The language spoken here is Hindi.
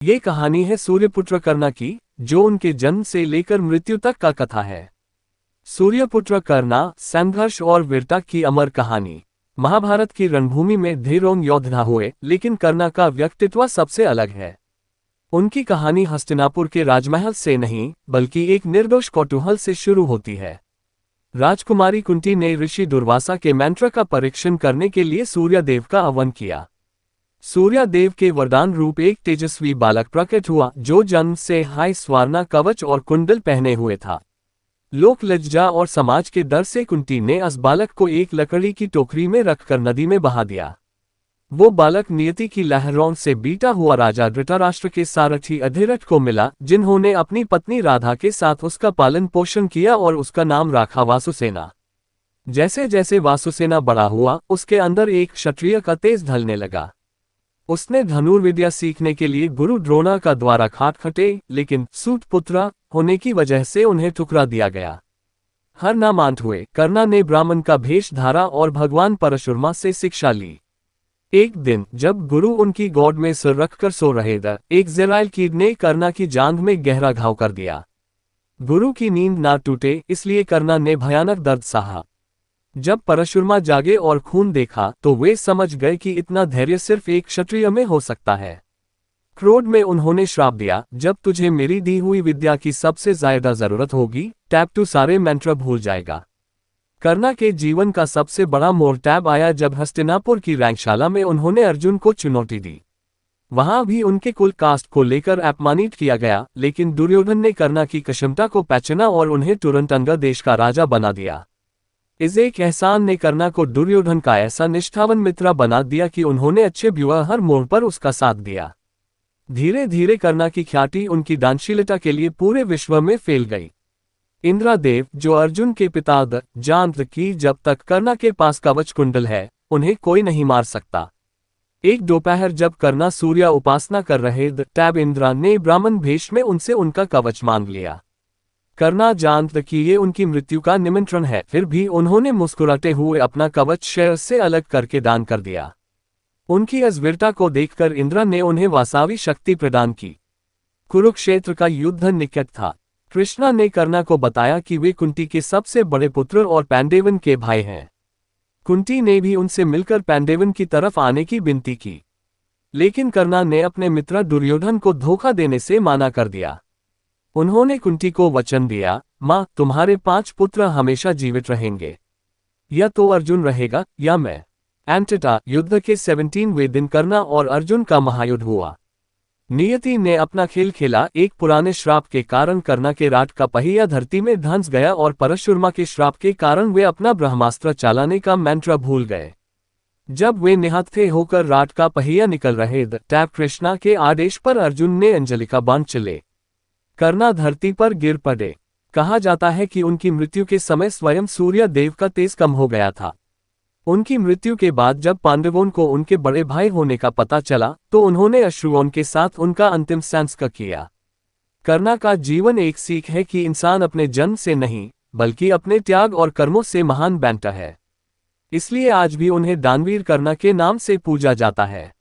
ये कहानी है सूर्यपुत्र कर्णा की, जो उनके जन्म से लेकर मृत्यु तक का कथा है। सूर्यपुत्र कर्णा, संघर्ष और वीरता की अमर कहानी। महाभारत की रणभूमि में धीरों योद्धा हुए, लेकिन कर्णा का व्यक्तित्व सबसे अलग है। उनकी कहानी हस्तिनापुर के राजमहल से नहीं, बल्कि एक निर्दोष कौतूहल से शुरू होती है। राजकुमारी कुंती ने ऋषि दुर्वासा के मंत्र का परीक्षण करने के लिए सूर्यदेव का आह्वान किया। सूर्यदेव के वरदान रूप एक तेजस्वी बालक प्रकट हुआ, जो जन्म से हाई स्वर्ण कवच और कुंडल पहने हुए था। लोक लज्जा और समाज के डर से कुंती ने उस बालक को एक लकड़ी की टोकरी में रखकर नदी में बहा दिया। वो बालक नियति की लहरों से बीता हुआ राजा धृतराष्ट्र के सारथी अधिरथ को मिला, जिन्होंने अपनी पत्नी राधा के साथ उसका पालन पोषण किया और उसका नाम रखा वासुसेना। जैसे जैसे वासुसेना बड़ा हुआ, उसके अंदर एक क्षत्रिय का तेज ढलने लगा। उसने धनुर्विद्या सीखने के लिए गुरु द्रोणा का द्वारा खटे, लेकिन सूतपुत्र होने की वजह से उन्हें ठुकरा दिया गया। हर नामांत हुए, कर्णा ने ब्राह्मण का भेष धारा और भगवान परशुराम से शिक्षा ली। एक दिन जब गुरु उनकी गोद में सिर रखकर सो रहे थे, एक जहरीले कीड़े ने कर्णा की जांघ में गहरा घाव कर दिया। गुरु की नींद ना टूटे, इसलिए कर्णा ने भयानक दर्द सहा। जब परशुराम जागे और खून देखा, तो वे समझ गए कि इतना धैर्य सिर्फ एक क्षत्रिय में हो सकता है। क्रोध में उन्होंने श्राप दिया, जब तुझे मेरी दी हुई विद्या की सबसे ज्यादा जरूरत होगी, तब तू सारे मंत्र भूल जाएगा। कर्णा के जीवन का सबसे बड़ा मोड़ तब आया जब हस्तिनापुर की रंगशाला में उन्होंने अर्जुन को चुनौती दी। वहां भी उनके कुल कास्ट को लेकर अपमानित किया गया, लेकिन दुर्योधन ने कर्णा की क्षमता को पहचाना और उन्हें तुरंत अंग देश का राजा बना दिया। इस एक एहसान ने कर्णा को दुर्योधन का ऐसा निष्ठावान मित्र बना दिया कि उन्होंने अच्छे व्यवहार मोड़ पर उसका साथ दिया। धीरे धीरे कर्णा की ख्याति उनकी दानशीलता के लिए पूरे विश्व में फैल गई। इंद्रदेव, जो अर्जुन के पिता थे, जानते कि जब तक कर्णा के पास कवच कुंडल है, उन्हें कोई नहीं मार सकता। एक दोपहर जब कर्णा सूर्य उपासना कर रहे थे, तब इंद्र ने ब्राह्मण भेष में उनसे उनका कवच मांग लिया। कर्णा जानते कि ये उनकी मृत्यु का निमंत्रण है, फिर भी उन्होंने मुस्कुराते हुए अपना कवच शरीर से अलग करके दान कर दिया। उनकी इस वीरता को देखकर इंद्र ने उन्हें वास्तविक शक्ति प्रदान की। कुरुक्षेत्र का युद्ध निकट था। कृष्णा ने कर्णा को बताया कि वे कुंती के सबसे बड़े पुत्र और पांडवन के भाई हैं। कुंती ने भी उनसे मिलकर पांडवन की तरफ आने की विनती की, लेकिन कर्णा ने अपने मित्र दुर्योधन को धोखा देने से मना कर दिया। उन्होंने कुंती को वचन दिया, माँ, तुम्हारे 5 पुत्र हमेशा जीवित रहेंगे। या तो अर्जुन रहेगा या मैं। अंततः युद्ध के 17वें दिन कर्णा और अर्जुन का महायुद्ध हुआ। नियति ने अपना खेल खेला। एक पुराने श्राप के कारण कर्णा के रथ का पहिया धरती में धंस गया और परशुराम के श्राप के कारण वे अपना ब्रह्मास्त्र चलाने का मंत्र भूल गए। जब वे निहत्थे होकर रथ का पहिया निकल रहे थे, तब कृष्णा के आदेश पर अर्जुन ने अंजलि का बाण चले। कर्णा धरती पर गिर पड़े। कहा जाता है कि उनकी मृत्यु के समय स्वयं सूर्य देव का तेज कम हो गया था। उनकी मृत्यु के बाद जब पांडवों को उनके बड़े भाई होने का पता चला, तो उन्होंने अश्रुओं के साथ उनका अंतिम संस्कार किया। कर्णा का जीवन एक सीख है कि इंसान अपने जन्म से नहीं, बल्कि अपने त्याग और कर्मों से महान बनता है। इसलिए आज भी उन्हें दानवीर कर्णा के नाम से पूजा जाता है।